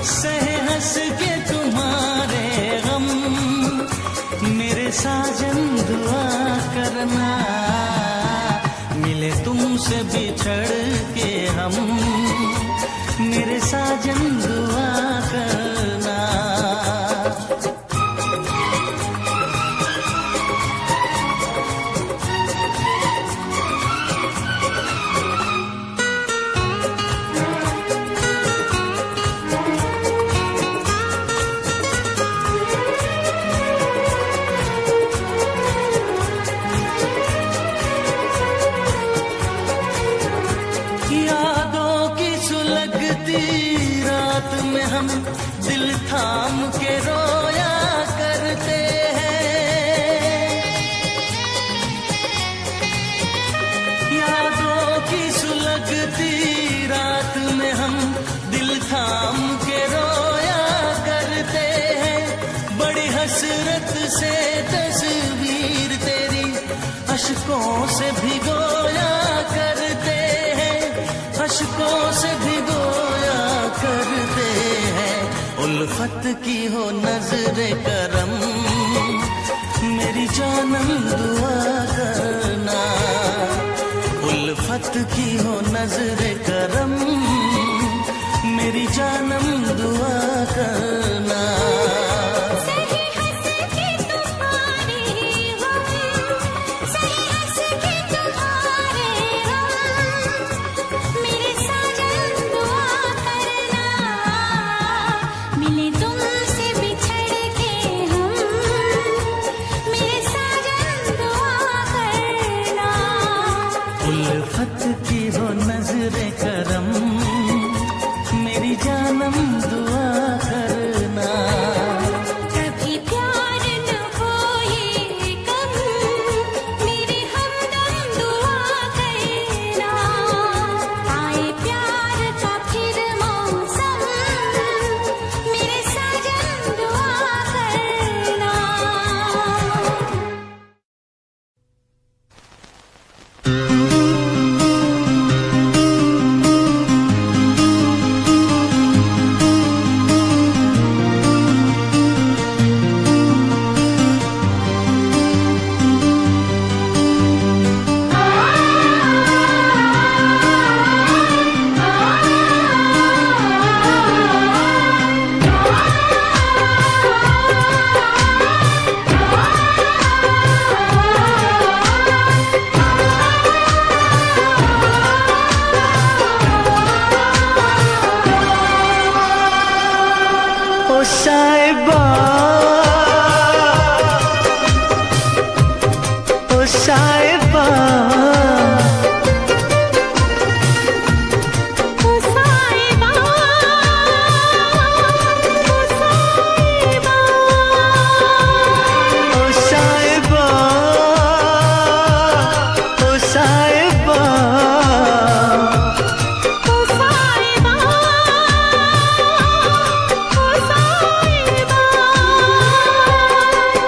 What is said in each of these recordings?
सहे हंस के तुम्हारे गम, मेरे साजन दुआ करना, मिले तुमसे बिछड़ के हम, मेरे साजन दुआ करना। रात में हम दिल थाम के रोया करते हैं, यादों की सुलगती रात में हम दिल थाम के रोया करते हैं। बड़ी हसरत से तस्वीर तेरी अश्कों से भिगोया करते हैं, अश्कों से भिगोया करते हैं। उल्फत की हो नजरे करम, मेरी जानम दुआ करना, उल्फत की हो नजरे करम, मेरी जानम दुआ करना। उल्फत की हो नजरे करम, मेरी जानम दुआ करना। कभी प्यार न हो ये कम, मेरे हमदम दुआ करना। आए प्यार का फिर मौसम, मेरे साजन दुआ करना।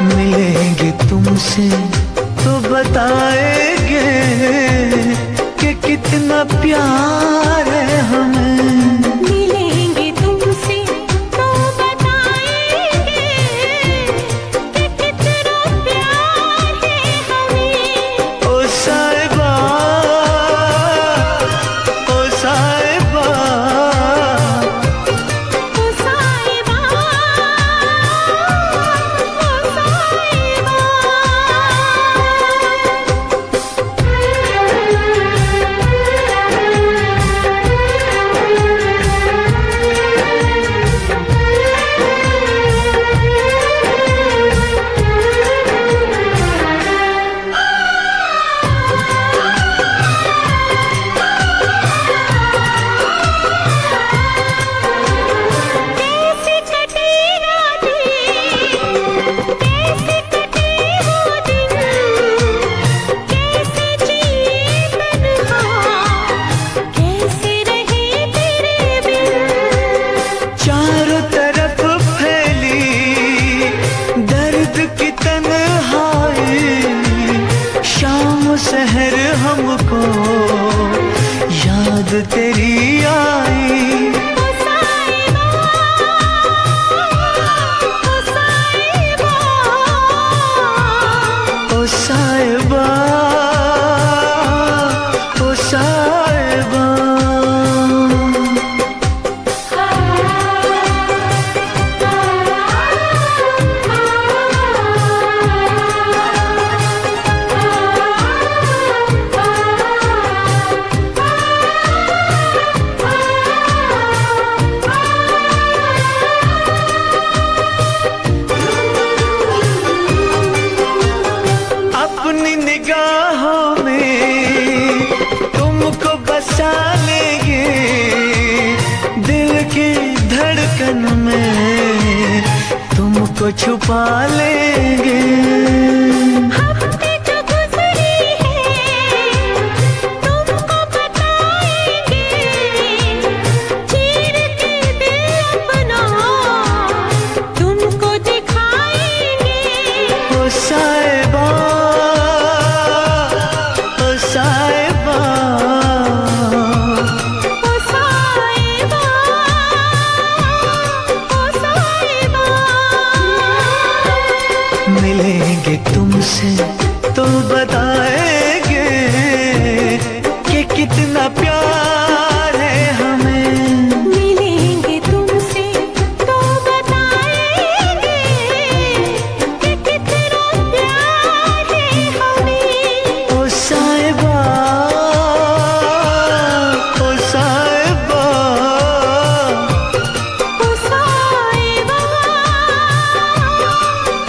मिलेंगे तुमसे तो बताएंगे कि कितना प्यार है हमें। मिलेंगे तुमसे तो बताएंगे कि कितना प्यार है हमें। ओ साहिबा, ओ साहिबा, ओ साहिबा, ओ साहिबा। बसा लेंगे दिल की धड़कन में, तुमको छुपा लेंगे। हफ्ते जो गुजरी है तुमको बताएंगे, चीर के दिल अपना तुमको दिखाएंगे। ओ साहिबा, ओ साहिबा, ओ साहिबा, ओ साहिबा। मिलेंगे तुमसे तो बताएंगे कि कितना प्यार है हमें। मिलेंगे तुमसे तो बताएंगे कि कितना प्यार है हमें। ओ साहिबा, ओ साहिबा, ओ साहिबा,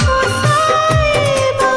ओ साहिबा।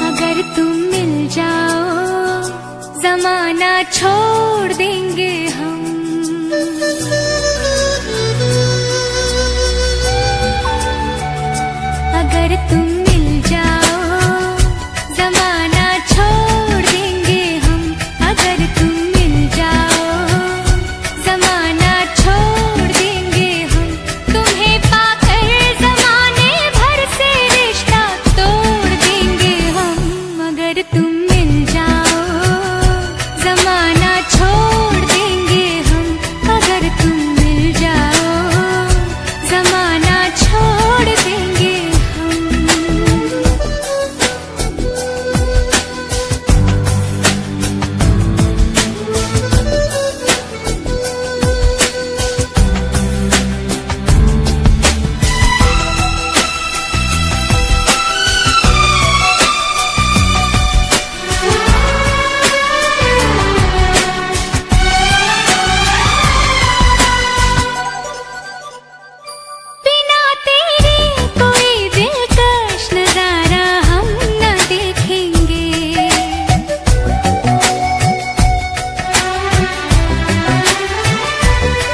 अगर तुम मिल जाओ जमाना छोड़ देंगे हम। अगर तुम मिल जाओ जमाना छोड़ देंगे हम। अगर तुम मिल जाओ जमाना छोड़ देंगे हम। तुम्हें पाकर जमाने भर से रिश्ता तोड़ देंगे हम। अगर तुम मिल जाओ जमाना छोड़ देंगे हम। अगर तुम मिल जाओ जमाना छोड़ देंगे हम। बिना तेरे कोई दिलकश नजारा हम न देखेंगे।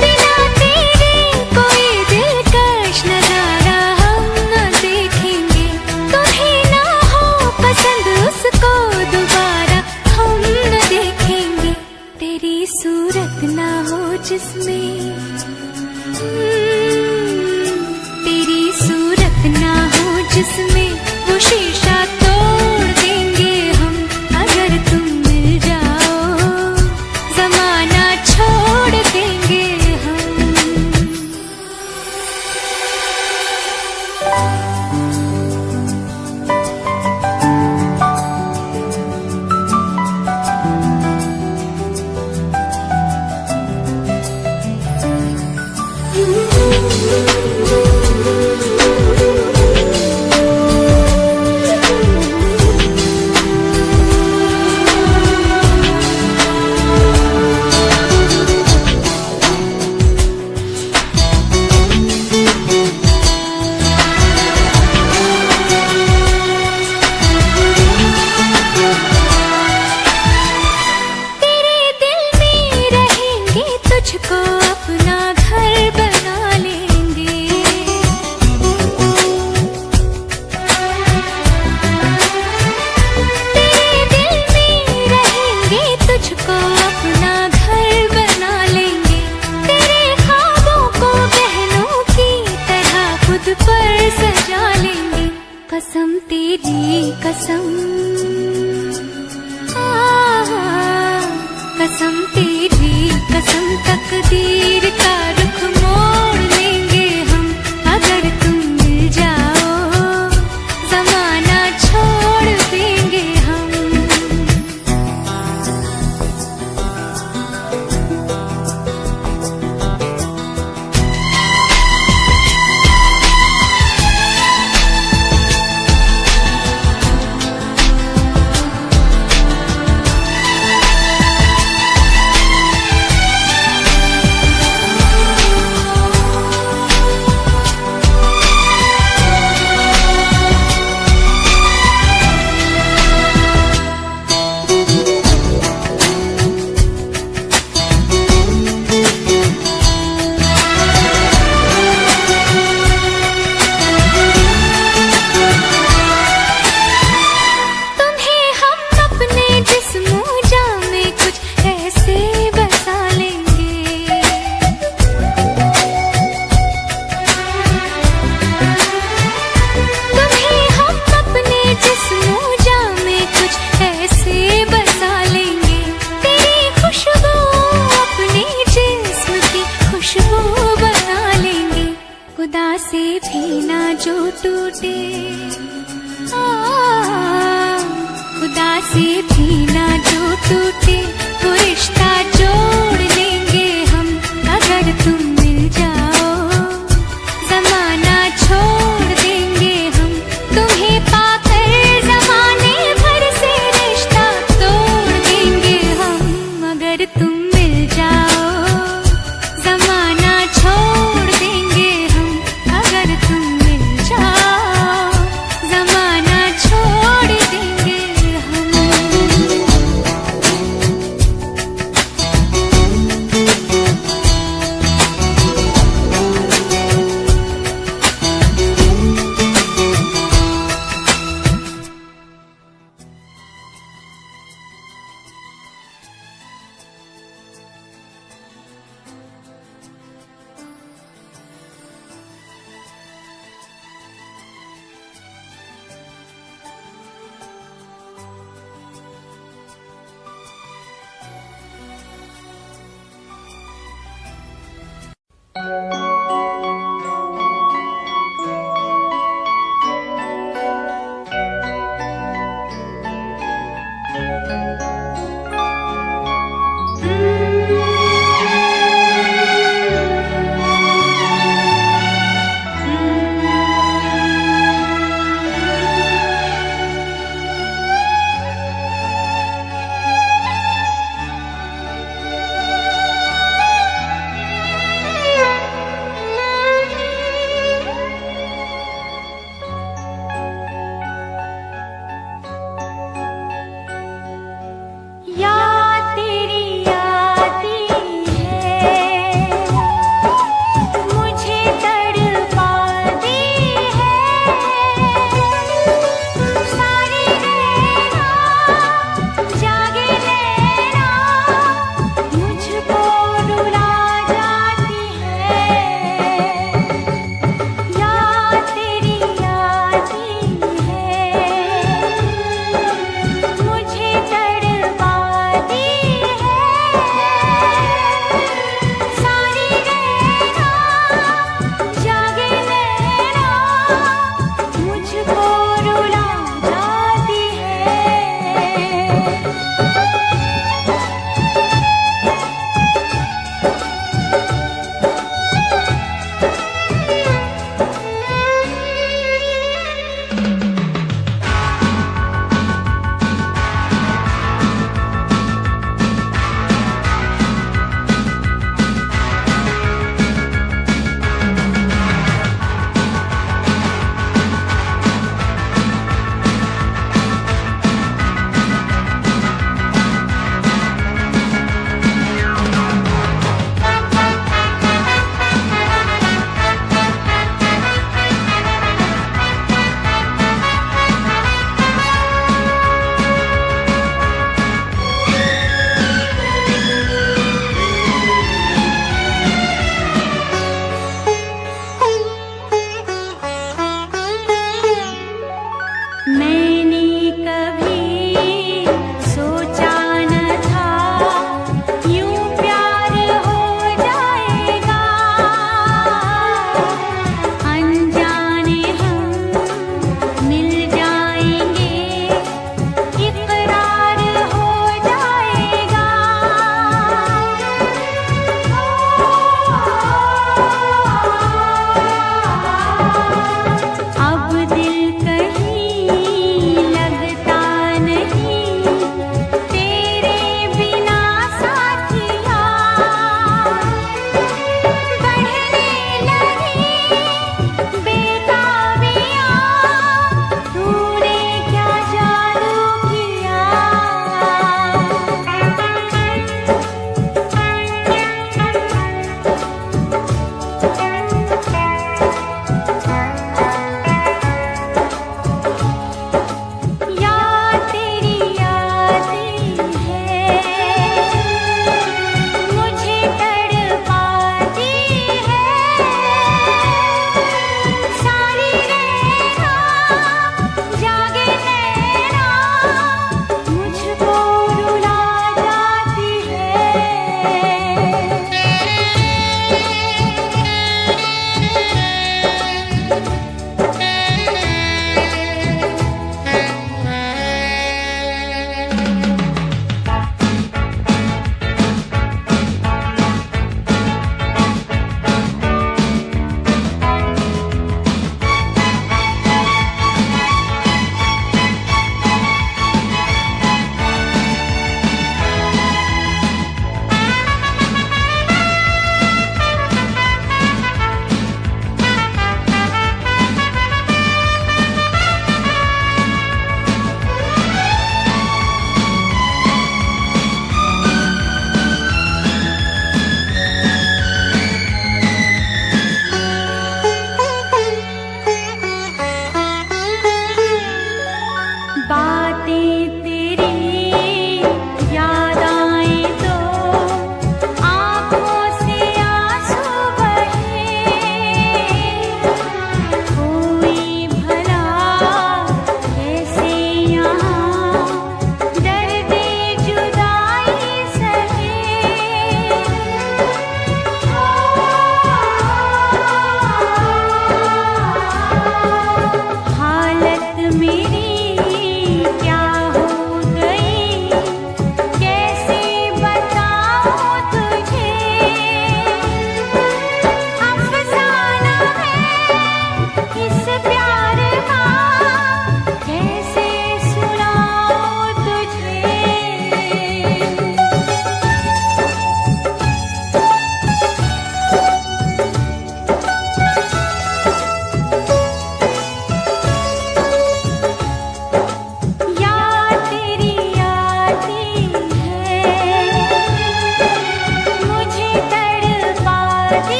बिना तेरे कोई दिलकश नजारा हम न देखेंगे। तुम्हें ना हो पसंद उसको दोबारा हम न देखेंगे। तेरी सूरत ना हो जिसमें तेरी सूरत ना हो जिसमें वो शीशा तोड़ देंगे हम। अगर तुम मिल जाओ जमाना छोड़ देंगे हम। तुझको अपना घर बना लेंगे। पर सजा लेंगे कसम तेरी कसम, कसम तेरी कसम, तकदीर का रुख मोड़ लेंगे हम अगर तुम मिल जाओ, जमाना छोड़ देंगे हम। खुदा से भी ना जो टूटे, खुदा से भी ना जो टूटे, वो रिश्ता जोड़ लेंगे हम अगर तुम मिल जाओ, जमाना छोड़ देंगे हम तुम्हें पाकर, जमाने भर से रिश्ता तोड़ देंगे हम अगर तुम मिल जाओ, जमाना छोड़ देंगे हम अगर तुम मिल जाओ, जमाना छोड़ देंगे हम।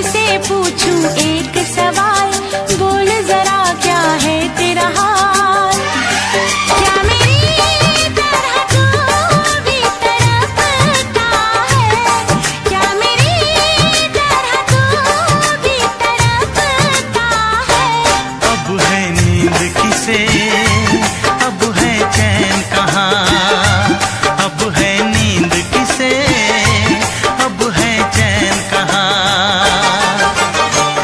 तुझसे पूछूं एक सवाल, बोल जरा क्या है तेरा हाल। क्या मेरी तरह तू भी तड़पता है, क्या मेरी तरह तू भी तड़पता है। अब है नींद किसे, अब है चैन कहाँ, अब है नींद किसे, अब है चैन कहाँ।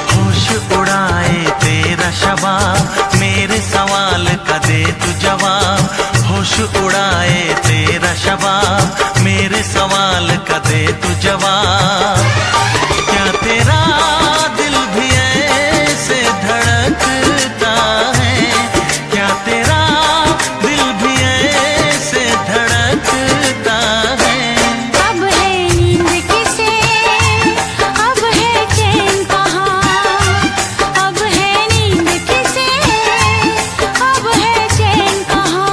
होश उड़ाए तेरा शबाब, मेरे सवाल का दे तू जवाब। होश उड़ाए तेरा शबाब, मेरे सवाल का दे तू जवाब। क्या तेरा दिल भी ऐसे धड़कता है, क्या तेरा दिल भी ऐसे धड़कता है। अब है नींद किसे, अब है चैन कहाँ, अब है नींद किसे, अब है चैन कहाँ।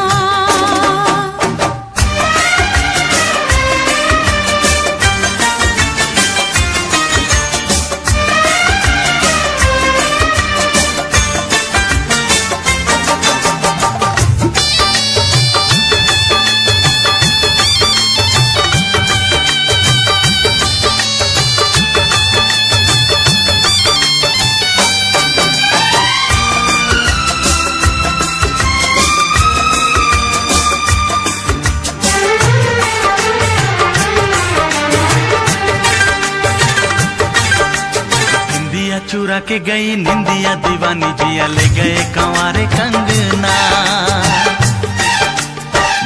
निंदिया चुरा के गई निंदिया दीवानी, जिया ले गए कंवारे कंगना।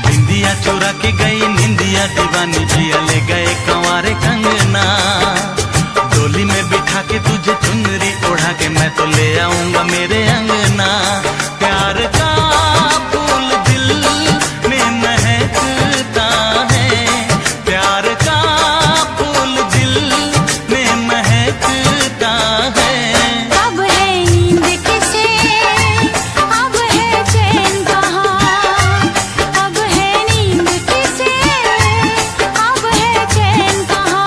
निंदिया चुरा के गई निंदिया दीवानी, जिया ले गए कंवारे कंगना। डोली में बिठा के तुझे चुनरी ओढ़ा के मैं तो ले आऊंगा मेरे अंगना। प्यार का फूल दिल में महकता है, प्यार का फूल दिल में महकता है। अब है नींद किसे, अब है चैन कहाँ, अब है नींद किसे, अब है चैन कहाँ।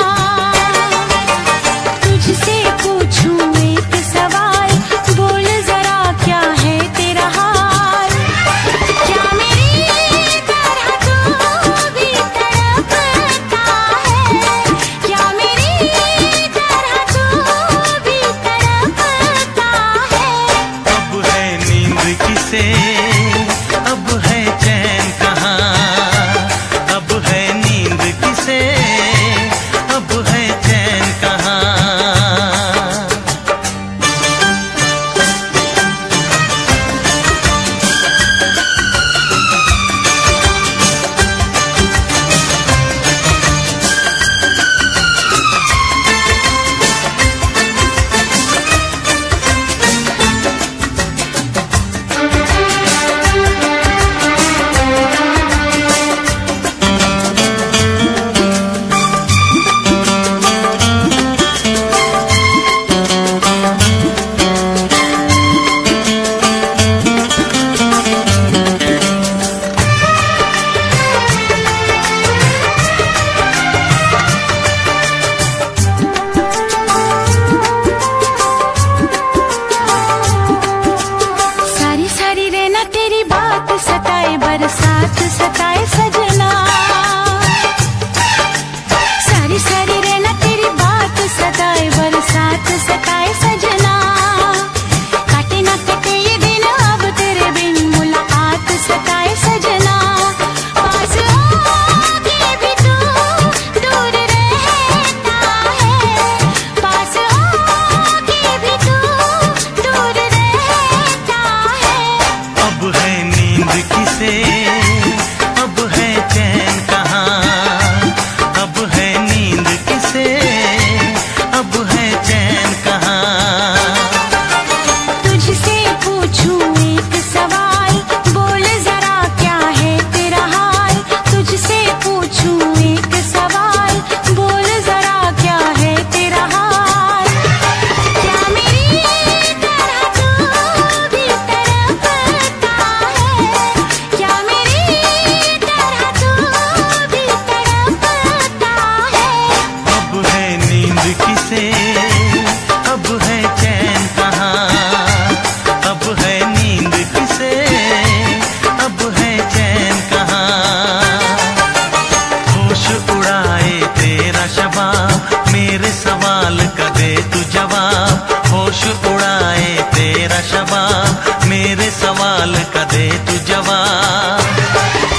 दे तू जवाब।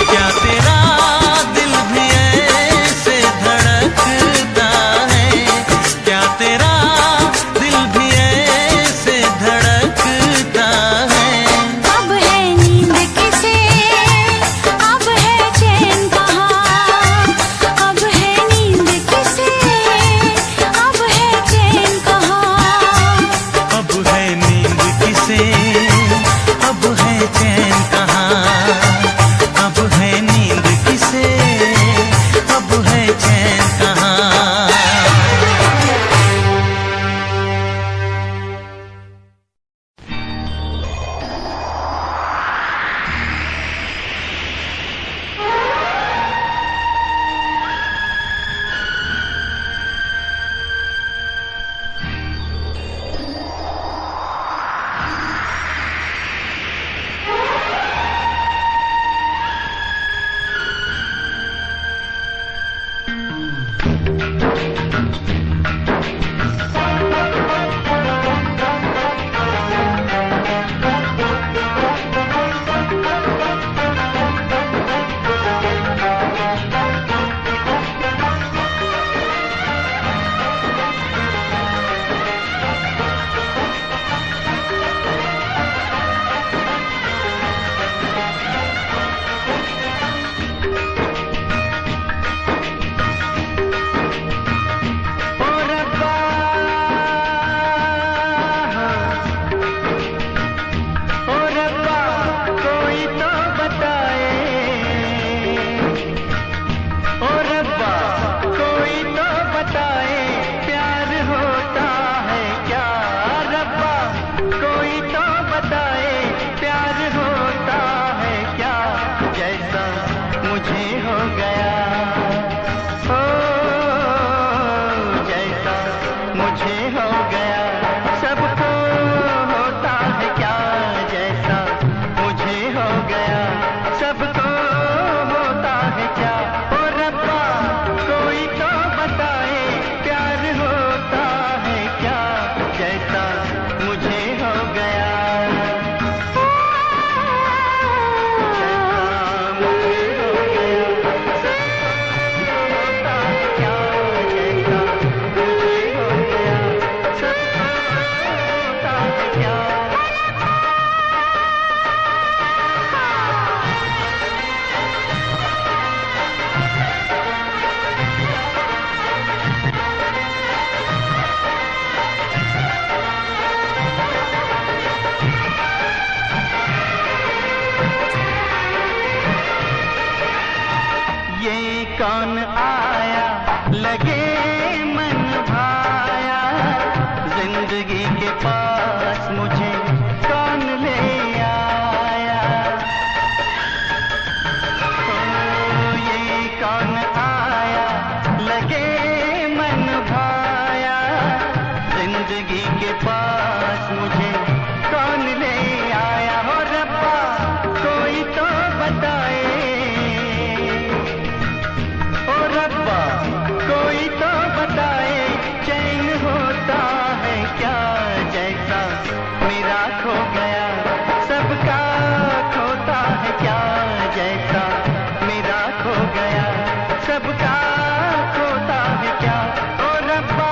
क्या तेरा दिल भी ऐसे धड़कता है, क्या तेरा दिल भी ऐसे धड़कता है। अब है नींद किसे, अब है चैन कहाँ, अब है नींद किसे, अब है चैन कहाँ। अब है नींद किसे, अब है चैन कहाँ, अब है नींद किसे, अब है चैन कहाँ। कौन आया लगे मन भाया, जिंदगी के पास मुझे कौन ले आया। ओ ये कौन आया लगे मन भाया, जिंदगी के पास मुझे कौन ले आया। हो रब्बा कोई तो बताए, कोई तो बताए चैन होता है क्या, जैसा मेरा खो गया सबका खोता है क्या, जैसा मेरा खो गया सबका खोता है क्या। ओ रब्बा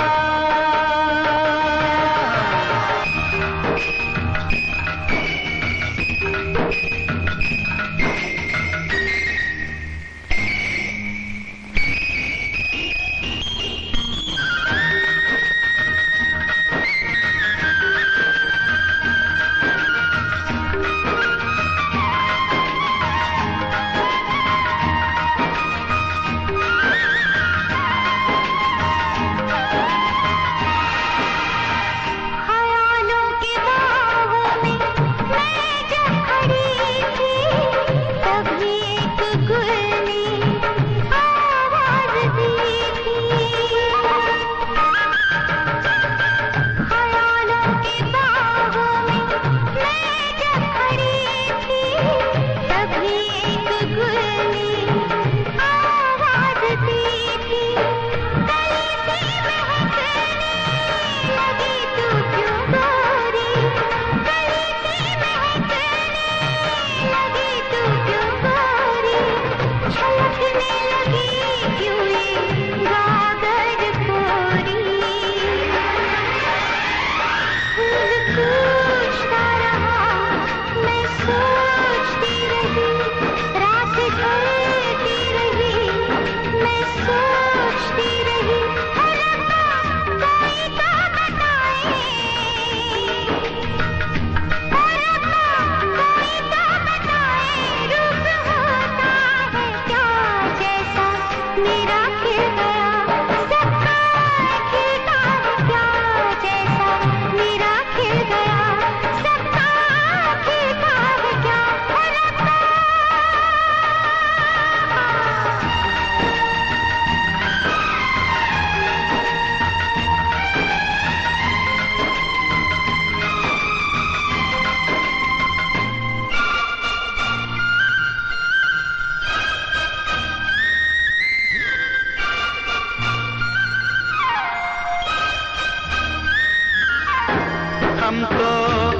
हम तो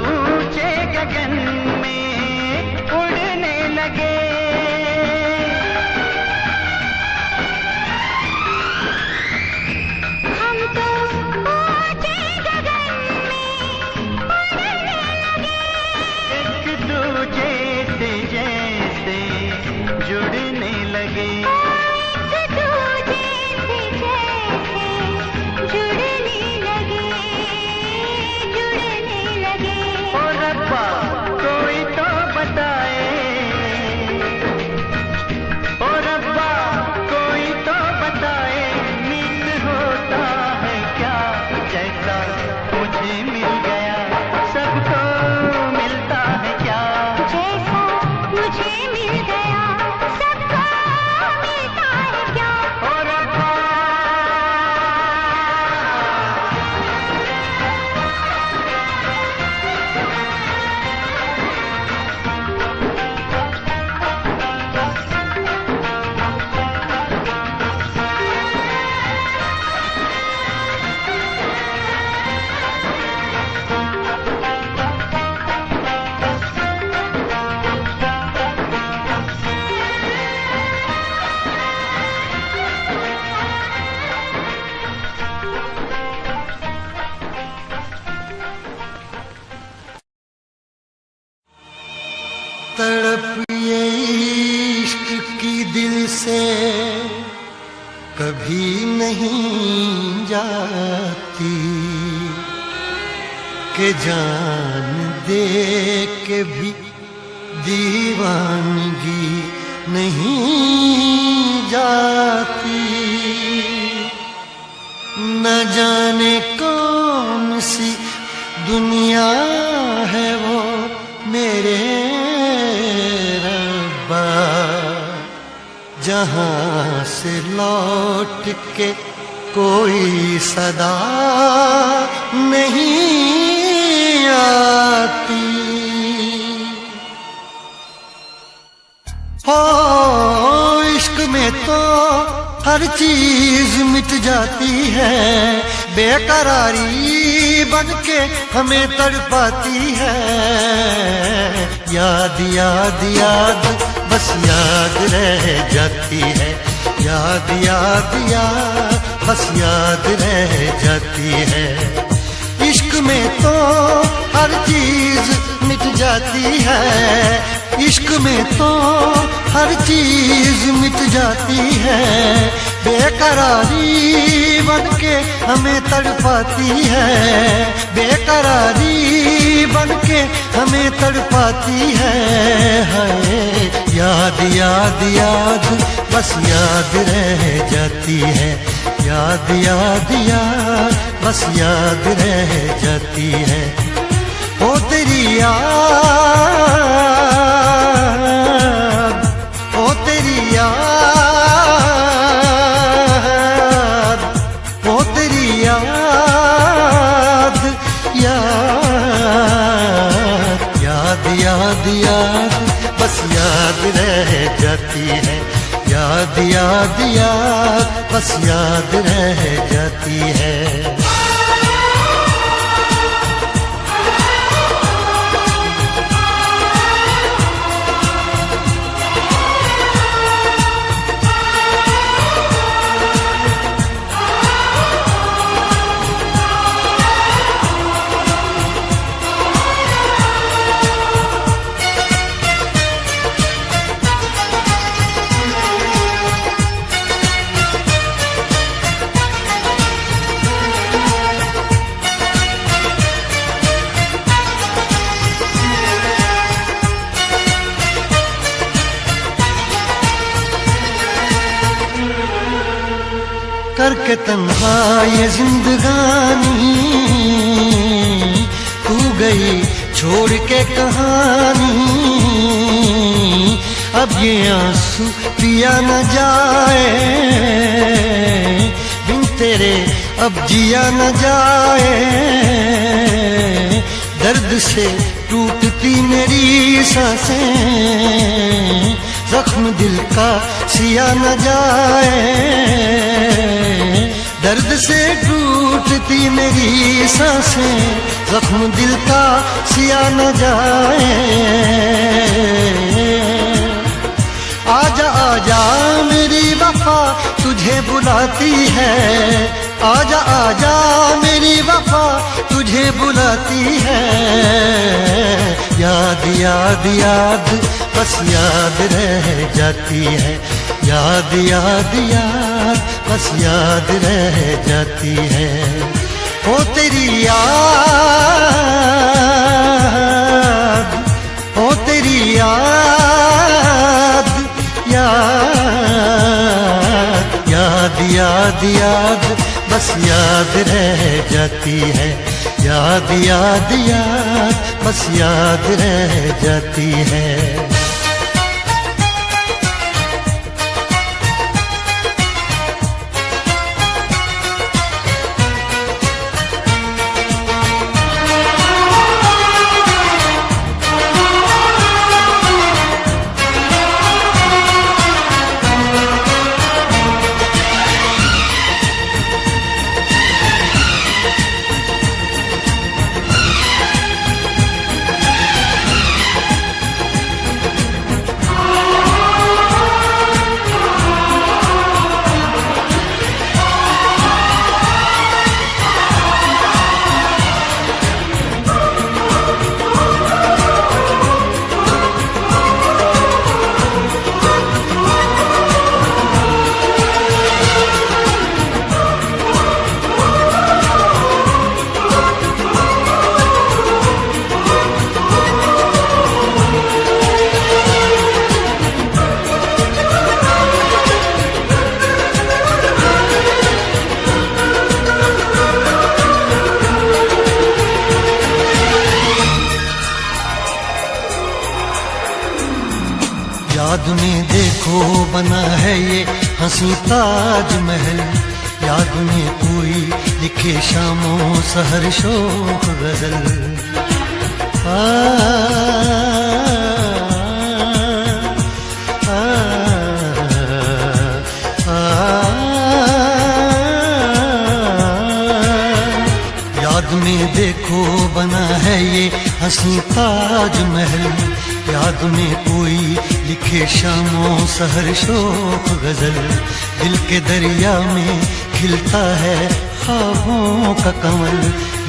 ऊंचे गगन में उड़ने लगे। हम तो ऊंचे गगन में उड़ने लगे। एक दूजे से जैसे जुड़ने लगे। एक दूजे से जैसे जुड़ने लगे, जुड़ने लगे। ओ रब्बा कोई तो बताए, ओ रब्बा कोई तो बताए, मीत होता है क्या जैसा मुझे मिल गया, सबको मिलता है क्या जैसा मुझे मिल गया, सबको मिलता है क्या। ओ रब्बा। तड़प ये इश्क की दिल से कभी नहीं जाती, कि जान दे के भी दीवानगी नहीं जाती। न जाने कौन सी दुनिया है वो मेरे रब्बा, जहां से लौट के कोई सदा नहीं आती। हो इश्क में तो हर चीज मिट जाती है, बेकरारी बनके हमें तड़पाती है। याद याद याद बस याद रह जाती है, याद याद याद बस याद रह जाती है। इश्क में तो हर चीज मिट जाती है, इश्क में तो हर चीज मिट जाती है, बेकरारी बनके हमें तड़पाती है, बेकरारी बनके हमें तड़पाती है। हाय याद याद याद बस याद रह जाती है, याद याद याद बस याद रह जाती है। ओ तेरी याद, ओ तेरी याद, ओ तेरी याद, याद याद याद याद बस याद रह जाती है, याद याद याद बस याद रह जाती है। करके तन्हा ये जिंदगानी, तू गई छोड़ के कहानी। अब ये आंसू पिया न जाए, बिन तेरे अब जिया न जाए। दर्द से टूटती मेरी सांसें, जख्म दिल का सिया न जाए। दर्द से टूटती मेरी सांसें, जख्म दिल का सिया न जाए। आजा आजा मेरी वफा तुझे बुलाती है, आजा आजा मेरी वफा तुझे बुलाती है। याद याद याद बस याद रह जाती है, याद याद याद बस याद रह जाती है। ओ तेरी याद, ओ तेरी याद, याद याद याद याद बस याद रह जाती है, याद याद याद बस याद रह जाती है। याद में देखो बना है ये हंसी ताजमहल, याद में कोई लिखे शामों सहर शोक गजल। आ, आ, आ, याद में देखो बना है ये हंसी ताजमहल, याद में कोई लिखे शामों सहर शोक गजल। दिल के दरिया में खिलता है ख्वाबों का कमल,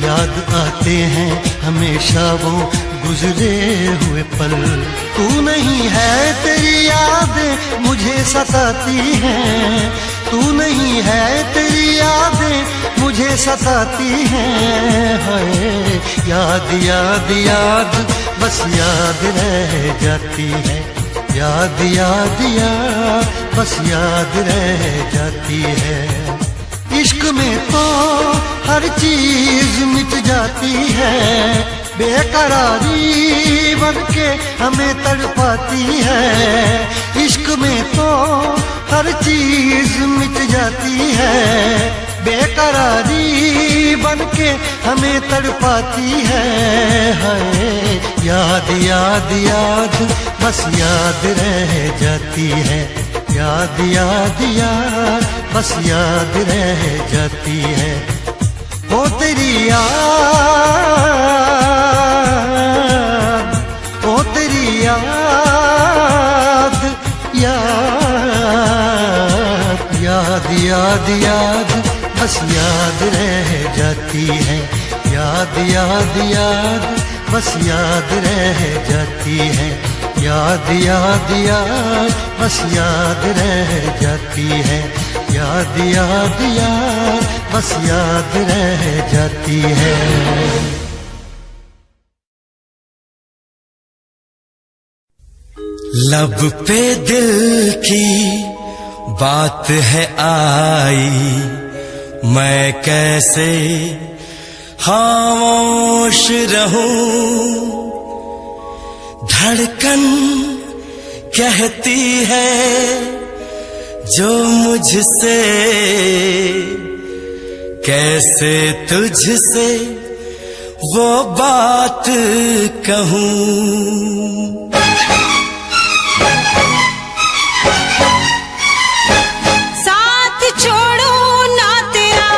याद आते हैं हमेशा वो गुजरे हुए पल। तू नहीं है तेरी याद मुझे सताती है, तू नहीं है तेरी याद मुझे सताती है। हाय याद याद याद बस याद रह जाती है, याद याद याद बस याद रह जाती है। इश्क में तो हर चीज मिट जाती है, बेकरारी बनके हमें तड़पाती है। इश्क में तो हर चीज मिट जाती है, बेकरारी बनके हमें तड़पाती है। हाय याद याद याद बस याद रह जाती है, याद याद याद बस याद रह जाती है। ओ तेरी याद, ओ तेरी याद, याद याद याद याद बस याद रह जाती है, याद याद याद बस याद रह जाती है, याद याद याद बस याद रह जाती है, याद याद याद बस याद रह जाती है। लब पे दिल की बात है आई, मैं कैसे खामोश रहूं। धड़कन कहती है जो मुझसे, कैसे तुझसे वो बात कहूं। साथ छोड़ो ना तेरा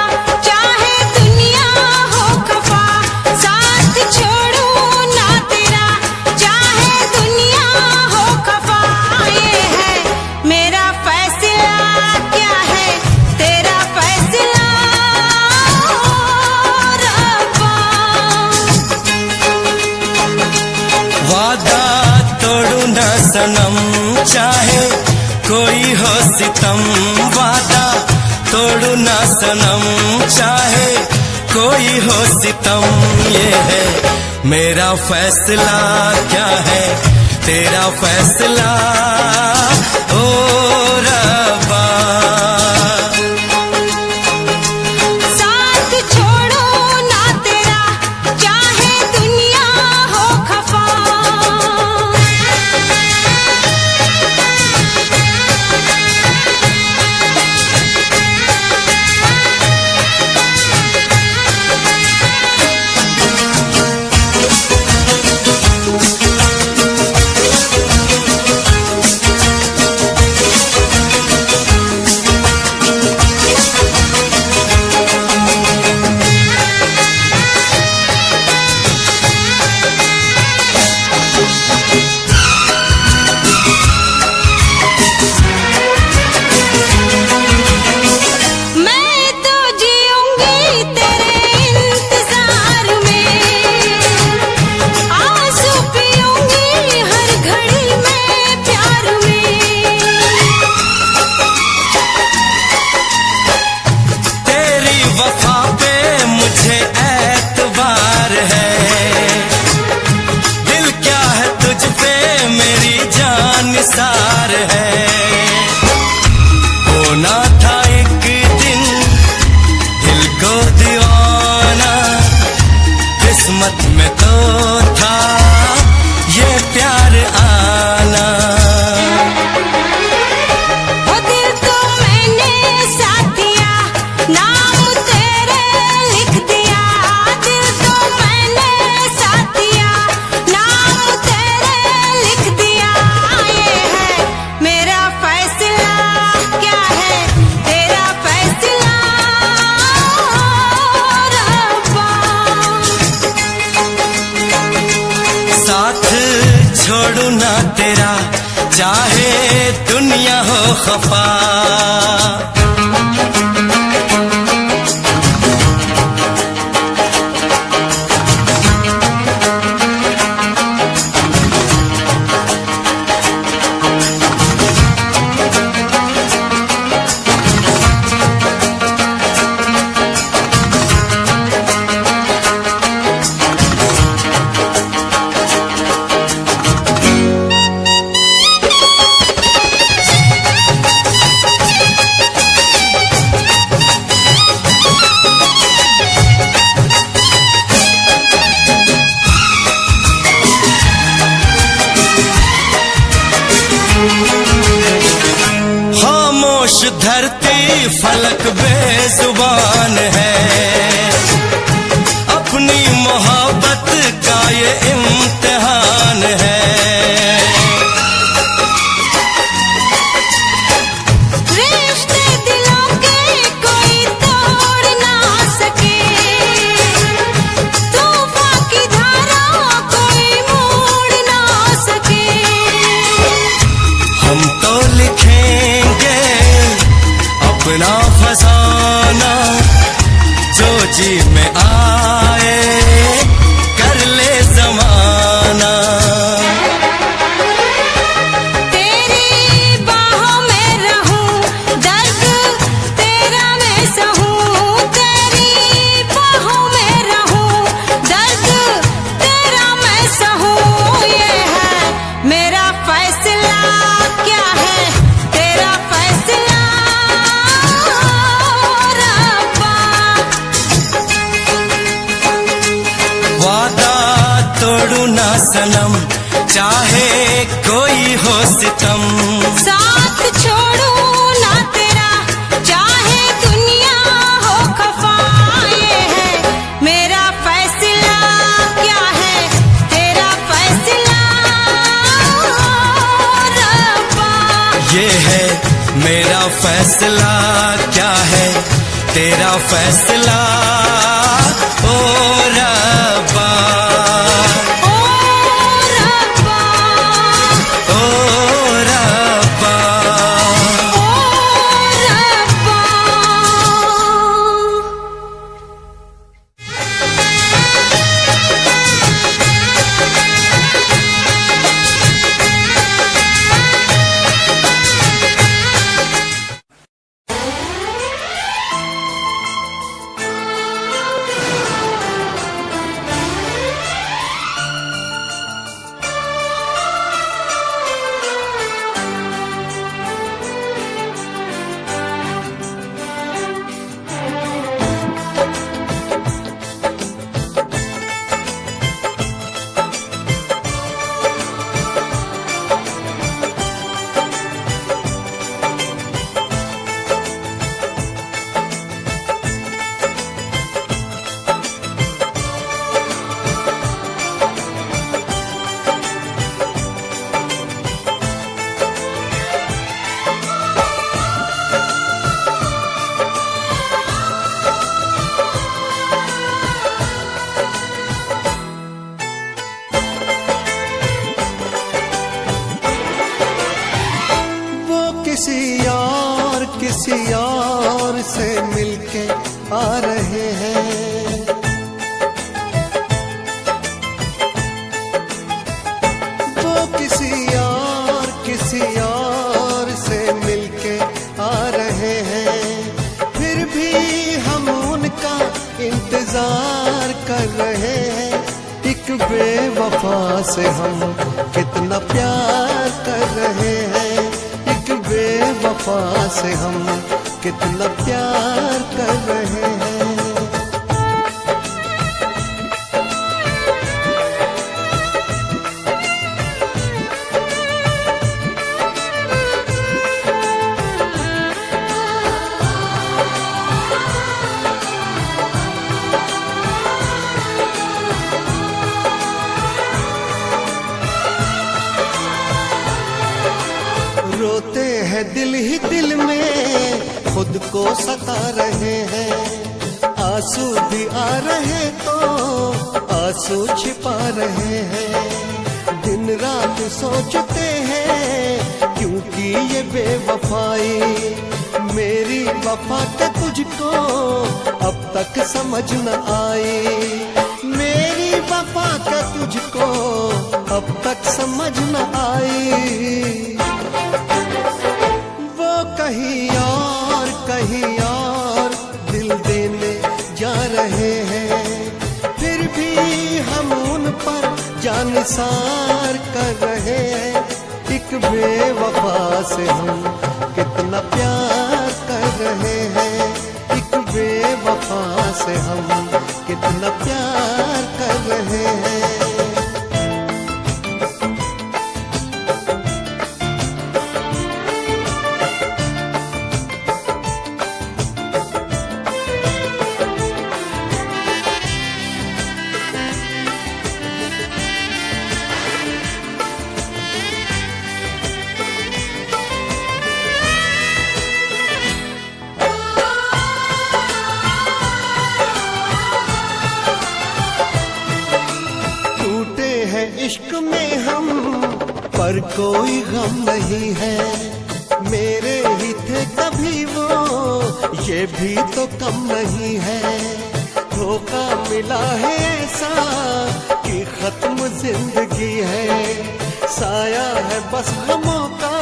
कोई हो सितम, वादा तोड़ू ना सनम, चाहे कोई हो सितम। ये है मेरा फैसला, क्या है तेरा फैसला ओ रब्बा। साथ छोड़ो ना तेरा, चाहे दुनिया हो खफा। सार है होना था एक दिन दिल को दीवाना, किस्मत में तो था ये प्यार आना। वो दिल तो मैंने साथ दिया, नाम तेरे लिख दिया। दिल तो मैंने साथ दिया, नाम तेरे लिख दिया। ये है मेरा फैसला, क्या है तेरा फैसला रब्बा। साथ छोड़ू ना तेरा, चाहे दुनिया हो खफा। खामोश धरती फलक बेजुबान है, अपनी मोहब्बत का ये इम्तिहान है। रिश्ते दिलों के कोई तोड़ ना सके, तूफान की धारा कोई मोड़ ना सके। हम तो लिखेंगे अपना फसाना, जो जी में आए कर ले जमाना। तेरी बाहों में रहूं, दर्द तेरा मैं सहूं। तेरी बाहों में रहूं, दर्द तेरा मैं सहूं। ये है मेरा फैसला, क्या है तेरा फैसला रब्बा। वादा तोड़ू ना सनम, चाहे कोई हो सितम। साथ छोड़ू ना तेरा, चाहे दुनिया हो खफा। ये है मेरा फैसला, क्या है तेरा फैसला रब्बा। ये है मेरा फैसला, क्या है तेरा फैसला ओ रब्बा। ओ रब्बा, ओ रब्बा, ओ रब्बा। बेवफा से हम कितना प्यार कर रहे हैं, एक बेवफा से हम कितना प्यार कर रहे हैं। रोते हैं दिल ही दिल में, खुद को सता रहे हैं, आंसू भी आ रहे तो आंसू छिपा रहे हैं। दिन रात सोचते हैं क्योंकि ये बेवफाई, मेरी वफा के तुझको अब तक समझ न आई, मेरी वफा के तुझको अब तक समझ न आई। कहीं और दिल देने जा रहे हैं, फिर भी हम उन पर जानिसार कर रहे हैं। एक बेवफा से हम कितना प्यार कर रहे हैं, एक बेवफा से हम कितना प्यार कर रहे हैं। इश्क में हम पर कोई गम नहीं है, मेरे ही थे कभी वो ये भी तो कम नहीं है। धोखा मिला है ऐसा कि खत्म जिंदगी है, साया है बस गमों का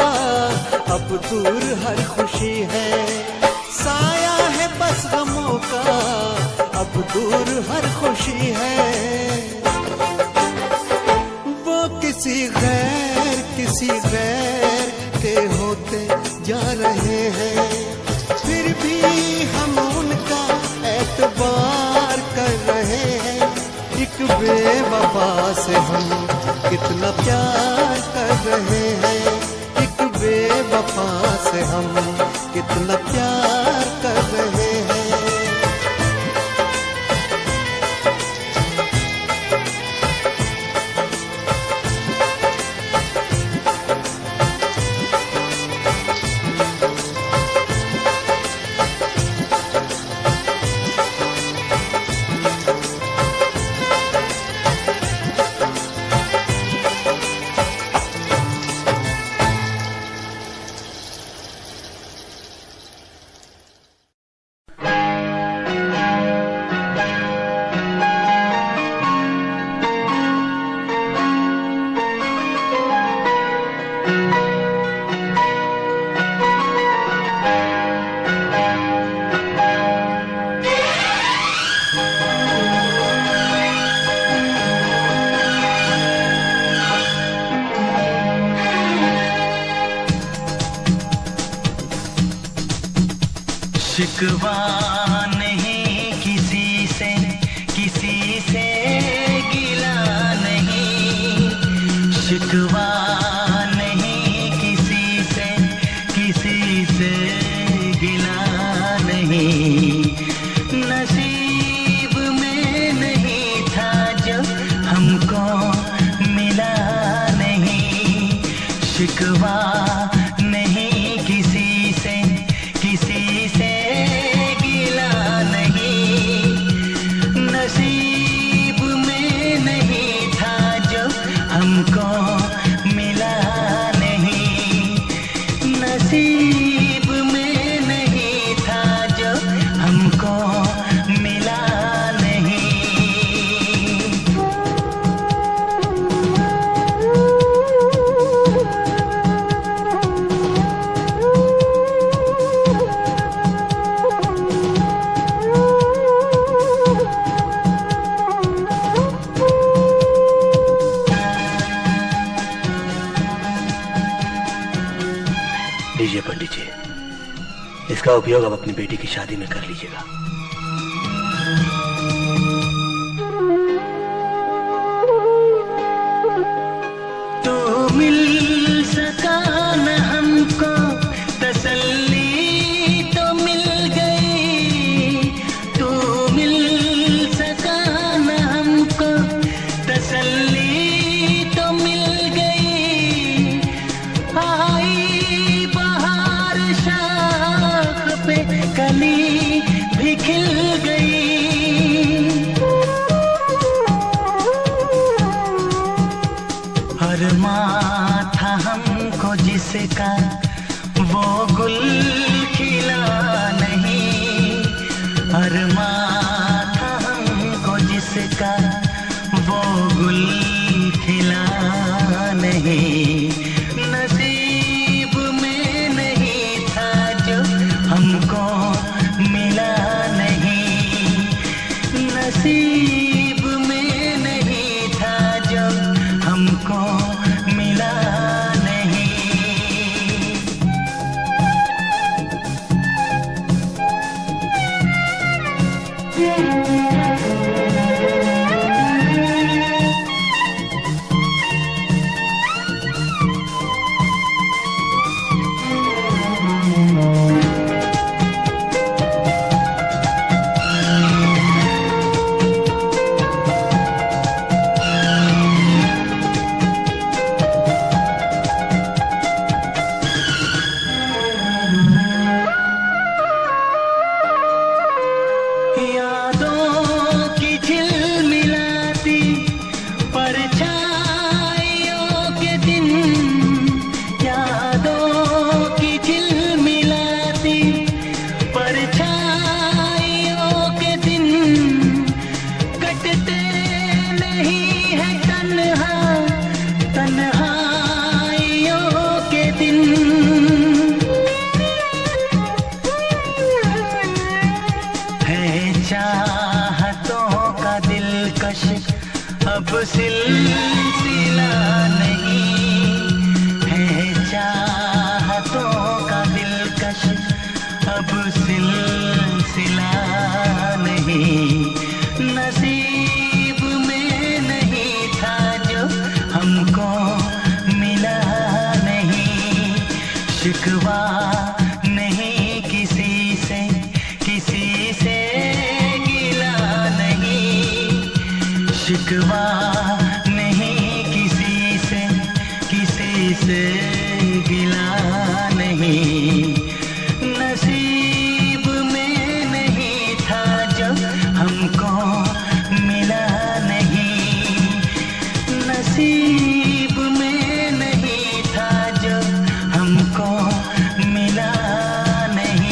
अब दूर हर खुशी है, साया है बस गमों का अब दूर हर खुशी है। किसी गैर के होते जा रहे हैं, फिर भी हम उनका एतबार कर रहे हैं। एक बेवफा से हम कितना प्यार कर रहे हैं, एक बेवफा से हम कितना प्यार कर रहे हैं। शिकवा नहीं किसी से गिला नहीं, शिकवा नहीं किसी से गिला नहीं, नसीब में नहीं था जो हमको मिला नहीं। शिकवा नहीं किसी से गिला नहीं, नसीब में नहीं था जो हमको मिला नहीं, नसीब में नहीं था जो हमको मिला नहीं। लीजिए पंडित जी, इसका उपयोग आप अपनी बेटी की शादी में कर लीजिएगा। तो मिल सका न हमको तसल्ली तो मिल गई, तो मिल सका न हमको तसल्ली तो मिल गई। आई बहार शाख पे कली भी खिल गई। अरमां था हमको जिसका वो गुल खिला नहीं, अरमां था हमको जिसका वो गुल खिला नहीं। नसीब में नहीं था जो हमको मिला नहीं, नसीब में नहीं था जो हमको मिला नहीं। यादों की झिलमिलाती परछाइयों के दिन, यादों की झिलमिलाती परछाइयों के दिन कटते नहीं है तन्हा तन्हाइयों के दिन। चाहतों का दिलकश अब सिलसिला नहीं है, चाहतों का दिलकश अब सिलसिला नहीं। नसीब में नहीं था जो हमको मिला नहीं। शिकवा नहीं किसी से, किसी से गिला नहीं, शिकवा नहीं किसी से, किसी से गिला नहीं। नसीब में नहीं था जो हमको मिला नहीं, नसीब में नहीं था जो हमको मिला नहीं।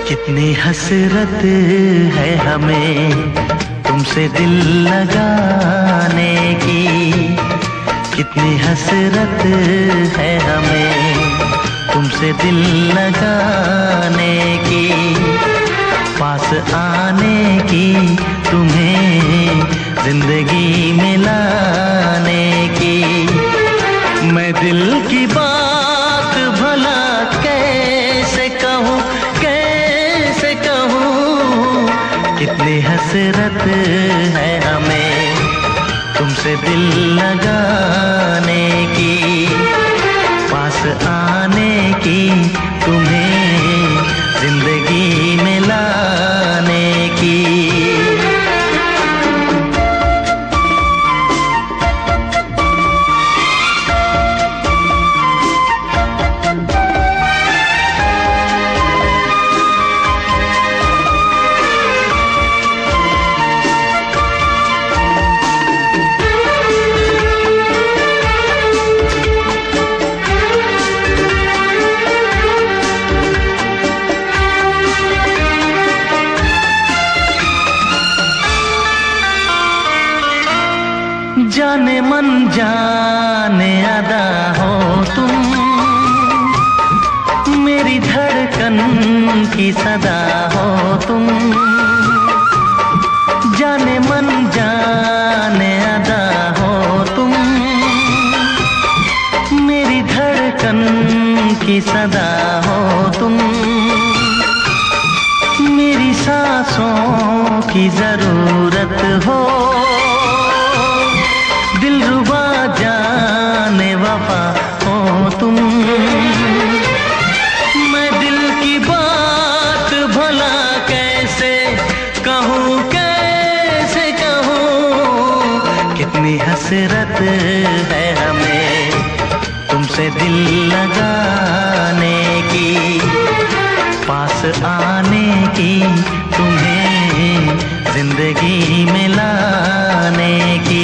कितनी हसरत है हमें तुमसे दिल लगाने की, कितनी हसरत है हमें तुमसे दिल लगाने की। पास आने की तुम्हें जिंदगी में लाने की। मैं दिल की बात भला कैसे कहूँ, कैसे कहूँ। कितनी हसरत है हमें तुमसे दिल लगाने की, पास आने की तुम्हें जिंदगी में लाने की। मन जाने अदा हो तुम, मेरी धड़कन की सदा हो तुम। जाने मन जाने अदा हो तुम, मेरी धड़कन की सदा हो तुम। मेरी सांसों की जरूरत हो, दिलरुबा जाने वफा हो तुम। मैं दिल की बात भला कैसे कहूँ, कैसे कहूँ। कितनी हसरत है हमें तुमसे दिल लगाने की, पास आने की, तुम्हें जिंदगी में लाने की।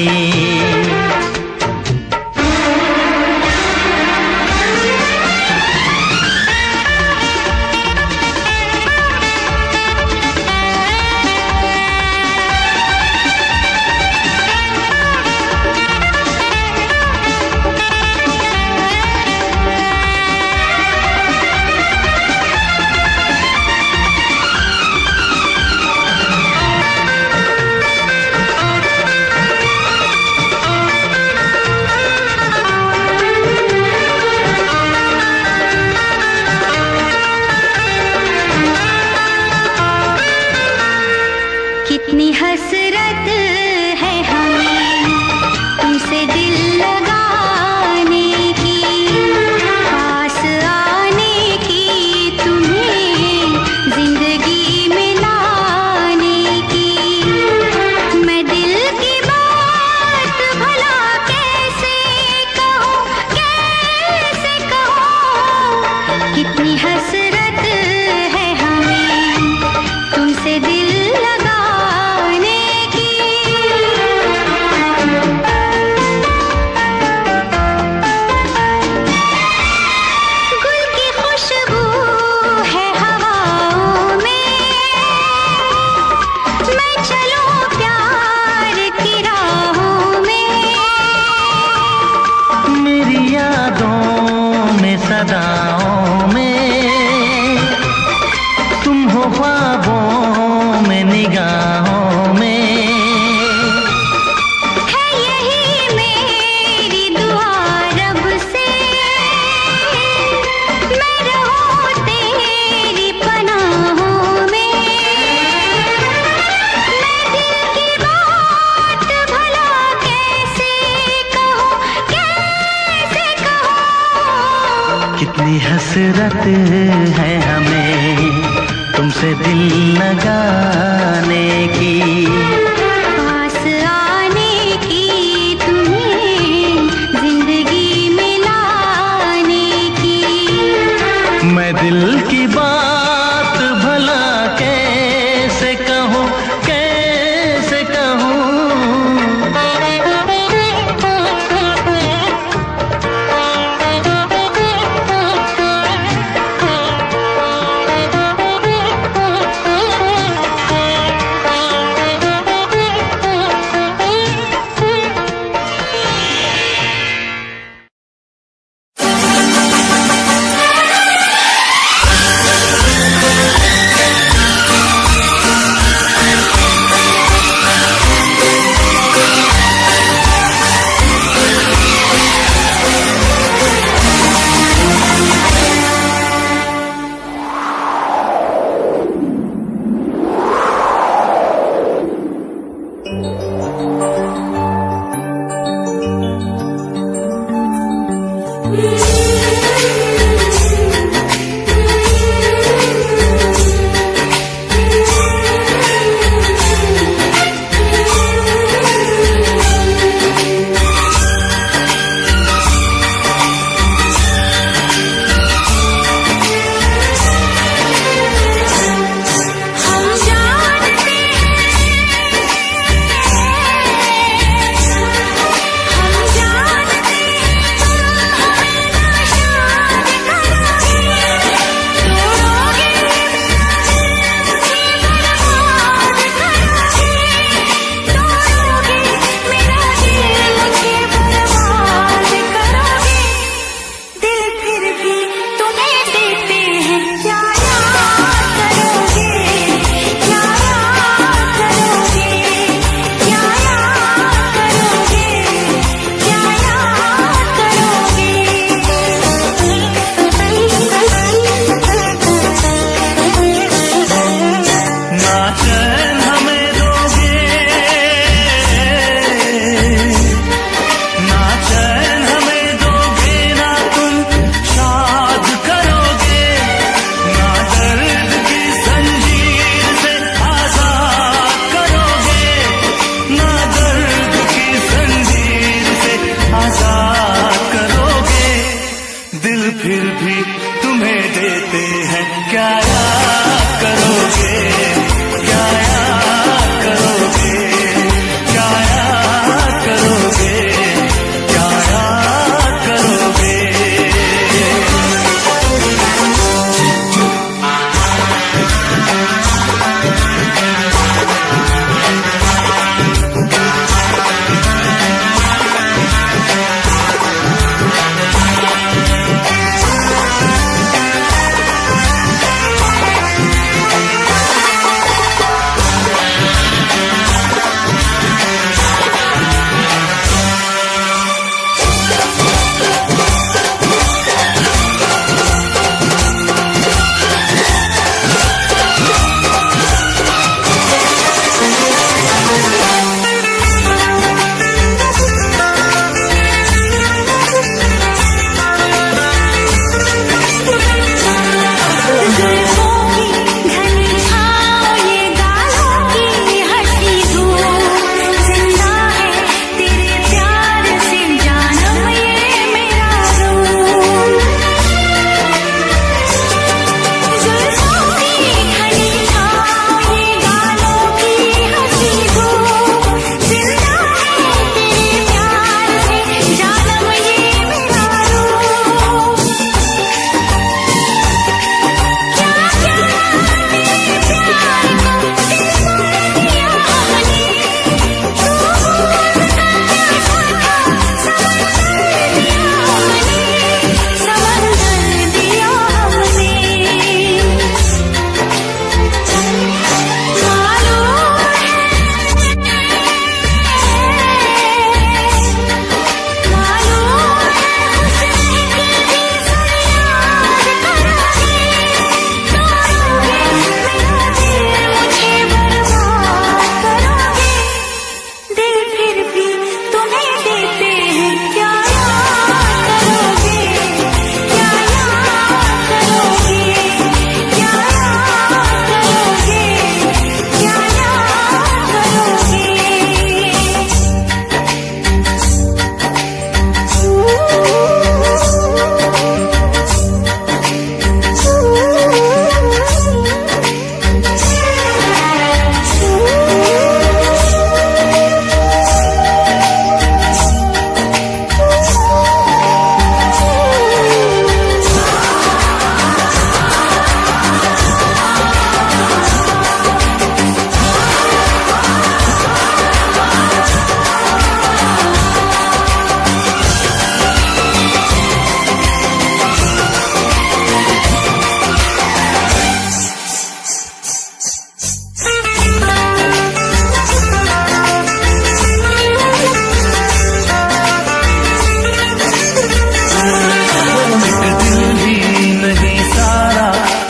कितनी हसरत है हमें तुमसे दिल लगाने की, पास आने की, तुम्हें जिंदगी में लाने की। मैं दिल की बात भला कैसे कहूँ, कैसे कहूँ। कितनी हसरत है हमें तुमसे दिल सदाओं में, तुम हो ख्वाबों में, निगाहों में। है यही मेरी दुआ रब से, मैं रहूं तेरी पनाहों में। मैं दिल की बात भला कैसे कहूँ, कैसे कहूँ। कितनी हसरत है हमें तुमसे दिल लगाने की, पास आने की, तुम्हें जिंदगी में लाने की। मैं दिल की बात भला कैसे कहूँ, कैसे कहूँ। फिर भी तुम्हें देते हैं, क्या याद करोगे, क्या याद करोगे, क्या याद करोगे, क्या याद करोगे।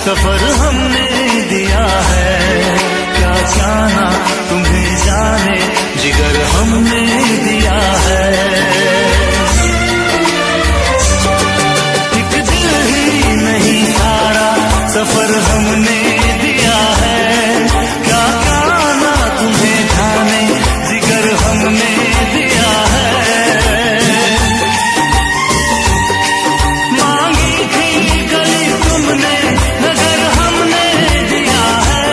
सफर हमने दिया है, क्या जाना तुम्हें जाने जिगर हमने दिया है। एक दिल ही नहीं सारा सफर हमने दिया है, क्या जाना तुम्हें जाने जिगर हमने दिया है। मांगी थी गली तुमने नगर हमने दिया है,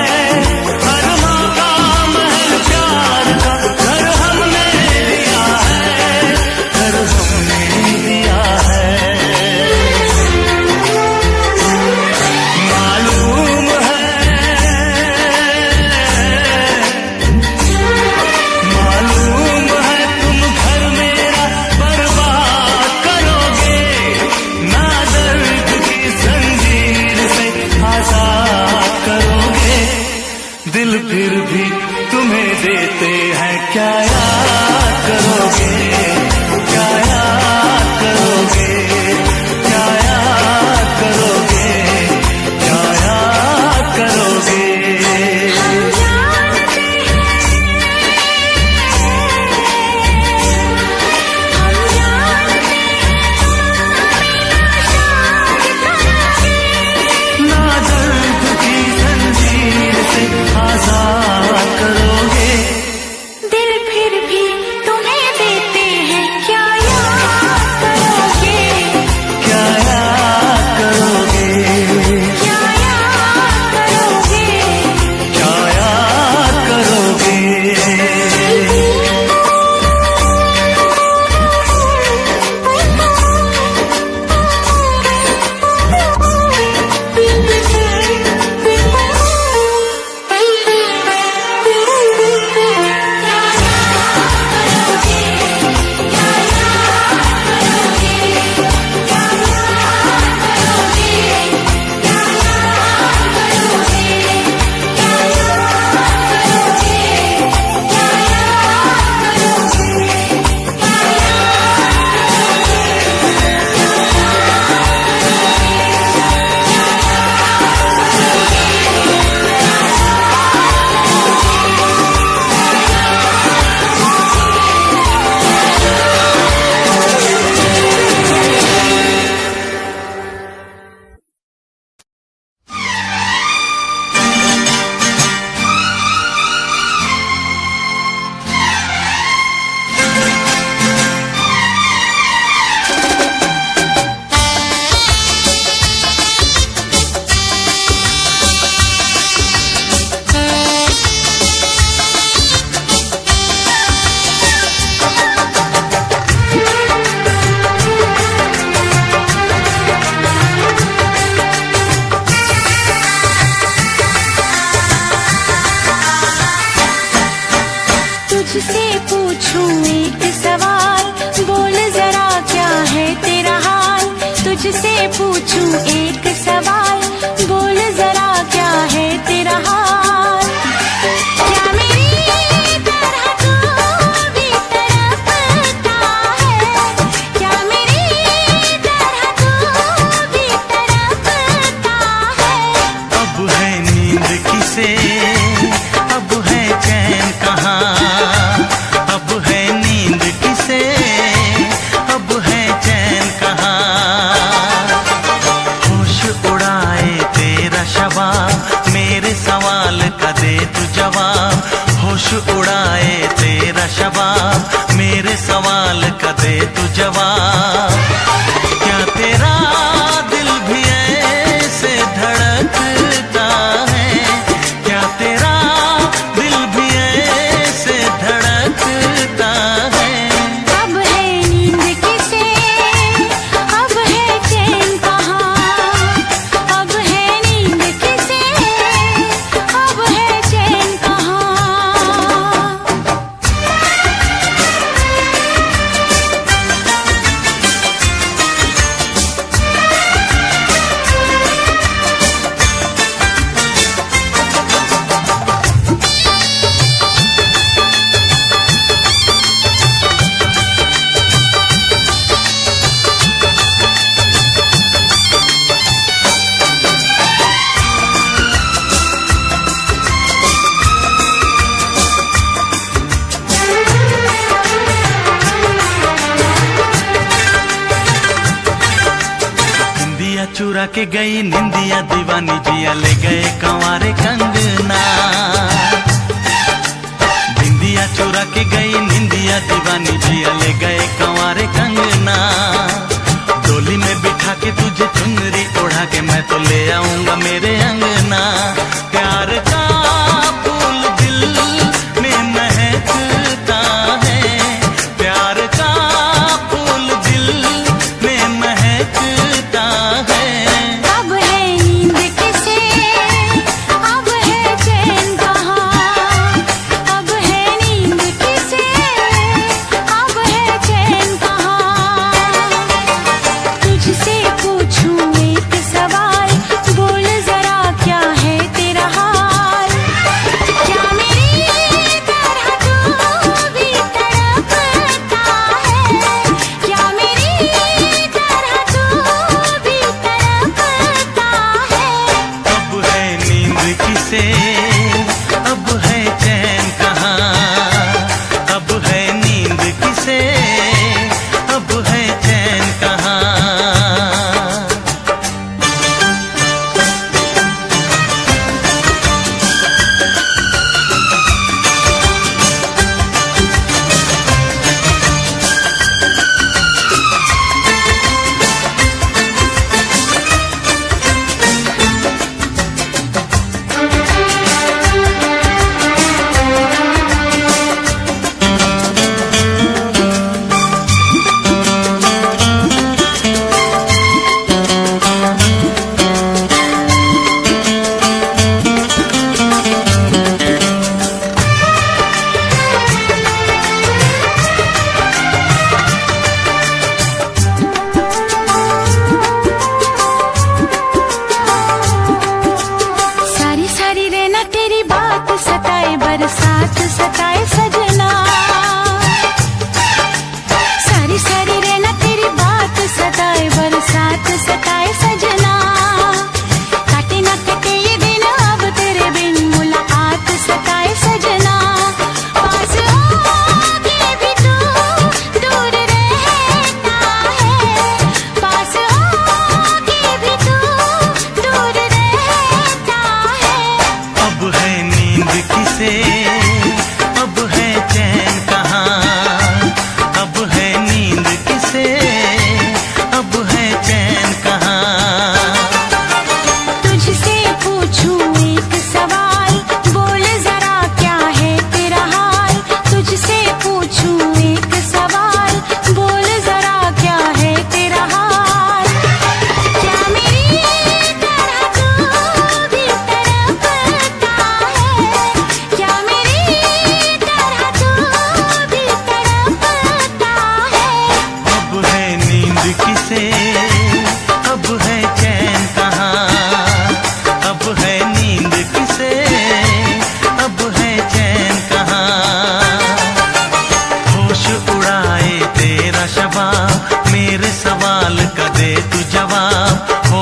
हर मकाम है प्यार का घर हमने दिया है, घर हमने दिया है। मालूम है तुम घर मेरा बर्बाद करोगे, ना दर्द की जंजीर से आजाद करोगे। दिल फिर भी तुम्हें देते हैं, क्या याद करोगे, क्या याद करोगे, क्या याद करोगे, क्या याद करोगे। हम जानते हैं, हम जानते हैं, ना दर्द की जंजीर से आजाद करोगे। दिल फिर भी तुम्हें देते हैं, क्या तुझसे पूछूं एक सवाल, बोल जरा क्या है तेरा हाल। क्या मेरी तरह तू भी तड़पता है, क्या मेरी तरह तू भी तड़पता है। अब है नींद किसे, अब है चैन कहाँ, अब है नींद किसे, अब है चैन कहाँ। होश उड़ाए तेरा शवाब, मेरे सवाल का दे तू जवाब। होश उड़ाए तेरा शवाब, मेरे सवाल का दे तू जवाब। क्या तेरा दिल भी ऐसे धड़कता है, क्या तेरा दिल भी ऐसे धड़कता है। अब है नींद किसे, अब है चैन कहाँ, अब है नींद किसे, अब है चैन कहाँ। निंदिया चुरा के गई निंदिया दीवानी, जिया ले गए कंवारे कंगना। निंदिया चुरा के गई निंदिया दीवानी, जिया ले गए कंवारे कंगना। डोली में बिठा के तुझे चुनरी ओढ़ा के मैं तो ले आऊंगा मेरे अंगना। प्यार का फूल दिल में महकता है, प्यार का फूल दिल में महकता है। अब है नींद किसे, अब है चैन कहाँ, अब है नींद किसे, अब है चैन कहाँ। तुझसे पूछूं एक सवाल, बोल जरा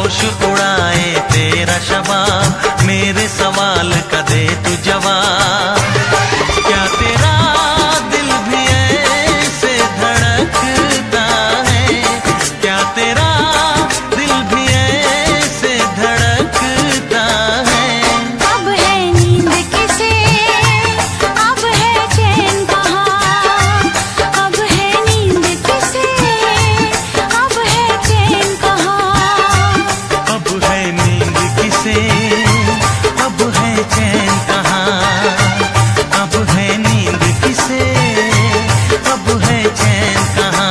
होश उड़ाए तेरा शबाब, मेरे सवाल का दे तू जवाब। क्या तेरा दिल भी ऐसे धड़कता है, क्या तेरा दिल भी ऐसे धड़कता है। अब है नींद किसे, अब है चैन कहाँ, अब है नींद किसे, अब है चैन कहाँ। अब है नींद किसे, अब है चैन कहाँ, अब है नींद किसे, अब है चैन कहाँ।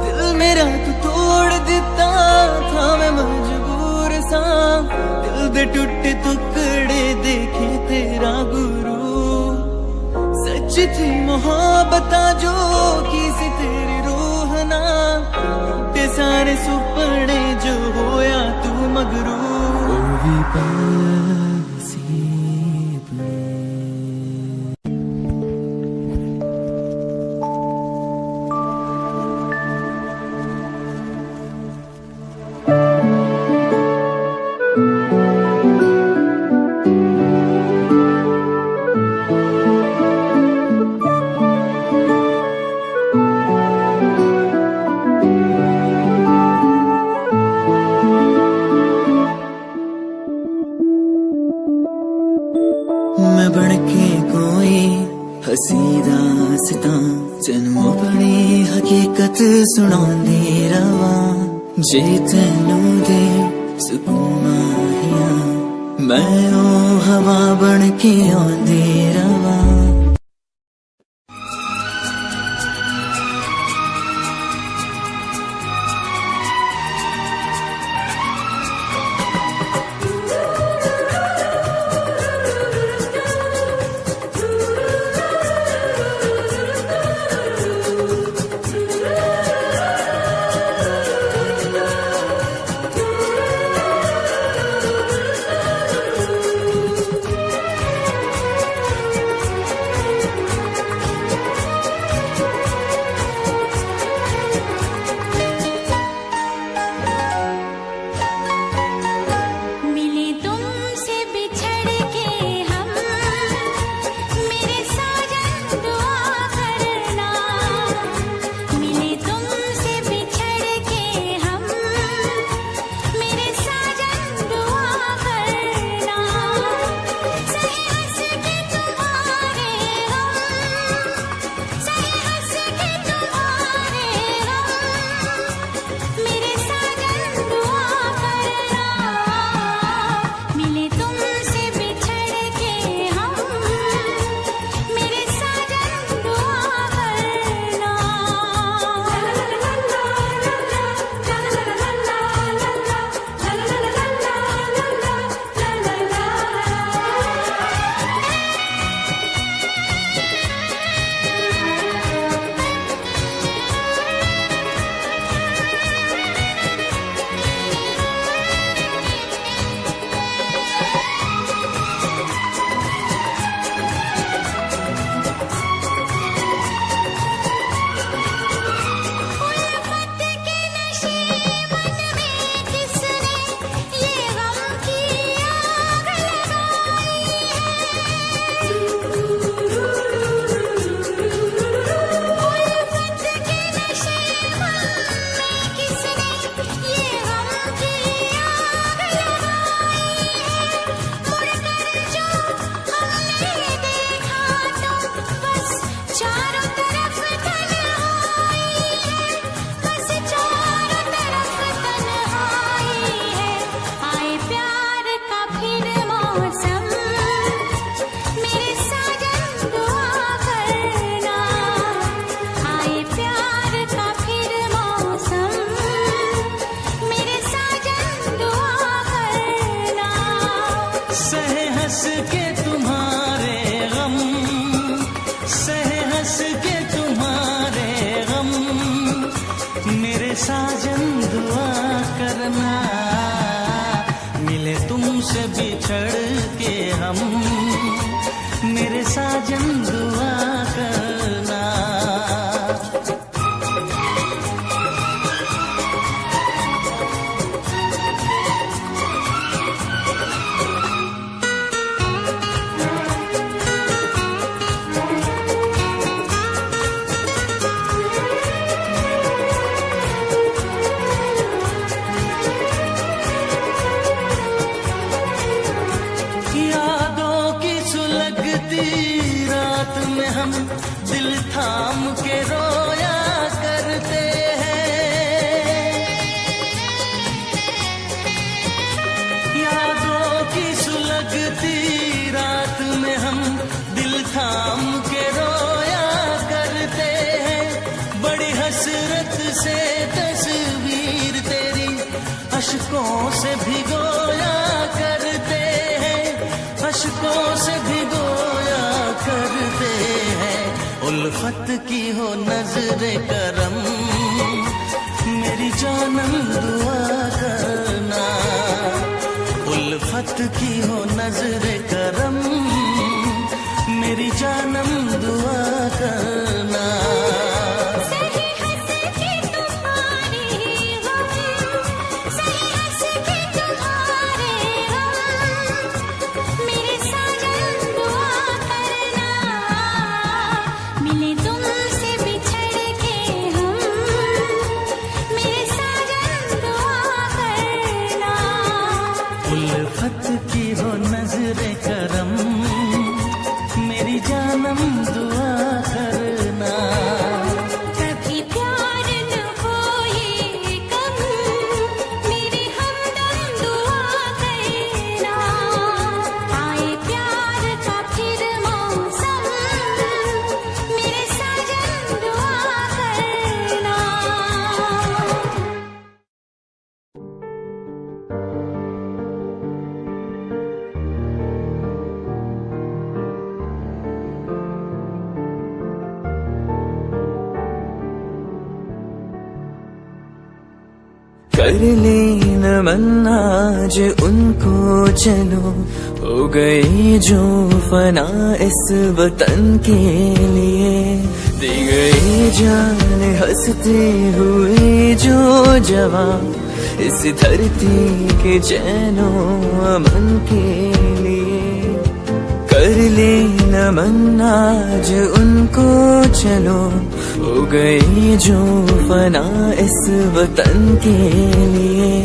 दिल मेरा तू तोड़ दिता था, मैं मजबूर सा। दिल दे टुटे टुकड़े देखे तेरा गुरु। सच थी मोहब्बत जो की सी तेरी रूह ना, टूटे सारे सुपने जो होया तू मगरू। मैं बनके कोई हसी दास्तां, तेनू अपनी हकीकत सुनांदी रवा। जे तेनू दे सुकून माहिया, मैं ओ हवा बनके आंदी रवा। रात में हम दिल थाम के रोया करते हैं। यादों की सुलगती रात में हम दिल थाम के रोया करते हैं। बड़ी हसरत से तस्वीर तेरी अशकों से भिगोया करते हैं, अशकों से भिगोया करते हैं। उल्फत की हो नजरे करम मेरी जानम दुआ करना, उल्फत की हो नजरे करम मेरी जानम दुआ करना। उल्फत की हो नजरे करम मेरी जानम दुआ करना। कभी प्यार न हो ये कम मेरी हमदम दुआ करना। आए प्यार का फिर मौसम मेरे साजन दुआ करना। कर ले नमन आज उनको चलो, हो गए जो फना इस वतन के लिए। दे गए जान हंसते हुए जो जवान इस धरती के चैनो अमन के लिए। कर ले नमन आज उनको चलो, हो गए जो फना इस वतन के लिए।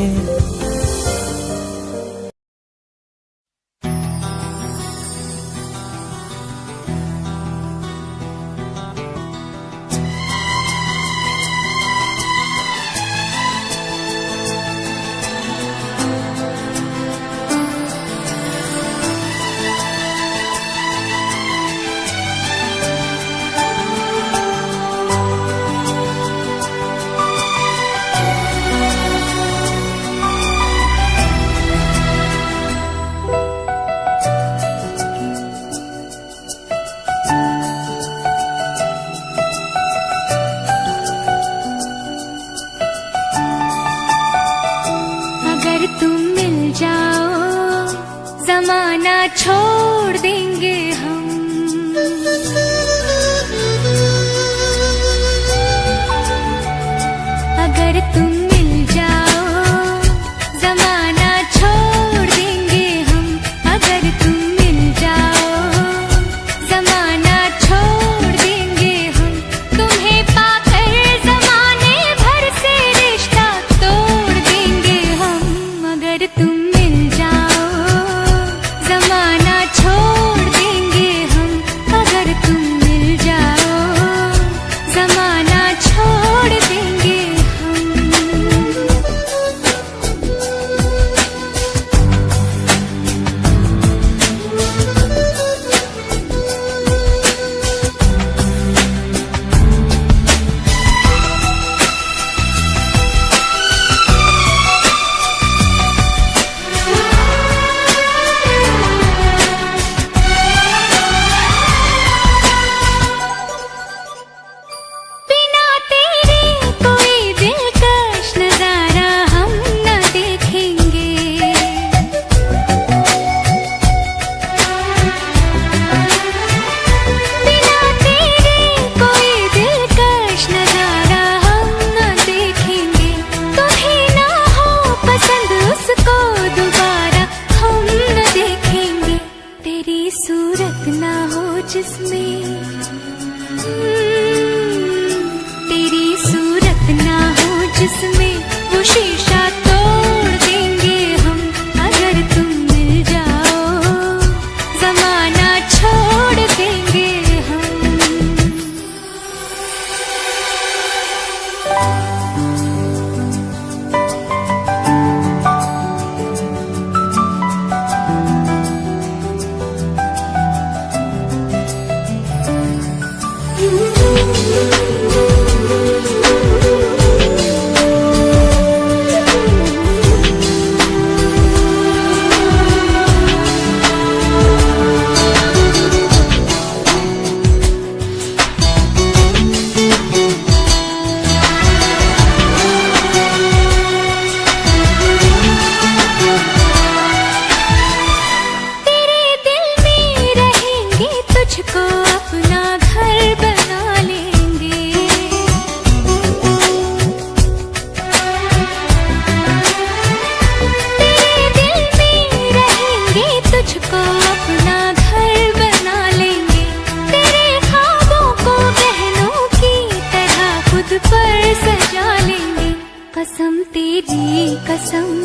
जमाना छोड़ देंगे हम। अगर तुम मिल जाओ जमाना छोड़ देंगे हम। अगर तुम मिल जाओ जमाना छोड़ देंगे हम। तुम्हें पाकर जमाने भर से रिश्ता तोड़ देंगे हम। अगर तुम मिल जाओ जमाना छोड़ देंगे हम। अगर तुम मिल जाओ जमाना छोड़ देंगे हम। बिना तेरे कोई दिलकश नजारा हम न देखेंगे। बिना तेरे कोई दिलकश नजारा हम न देखेंगे। तुम्हें ना हो पसंद उसको दोबारा हम न देखेंगे। तेरी सूरत ना हो जिसमें तेरी सूरत ना हो जिसमें वो शीशा तोड़ देंगे हम। अगर तुम मिल जाओ जमाना छोड़ रहेंगे, तुझको अपना घर बना लेंगे। तेरे दिल में रहेंगे, तुझको अपना घर बना लेंगे। तेरे ख्वाबों को बहनों की तरह खुद पर सजा लेंगे। कसम तेरी कसम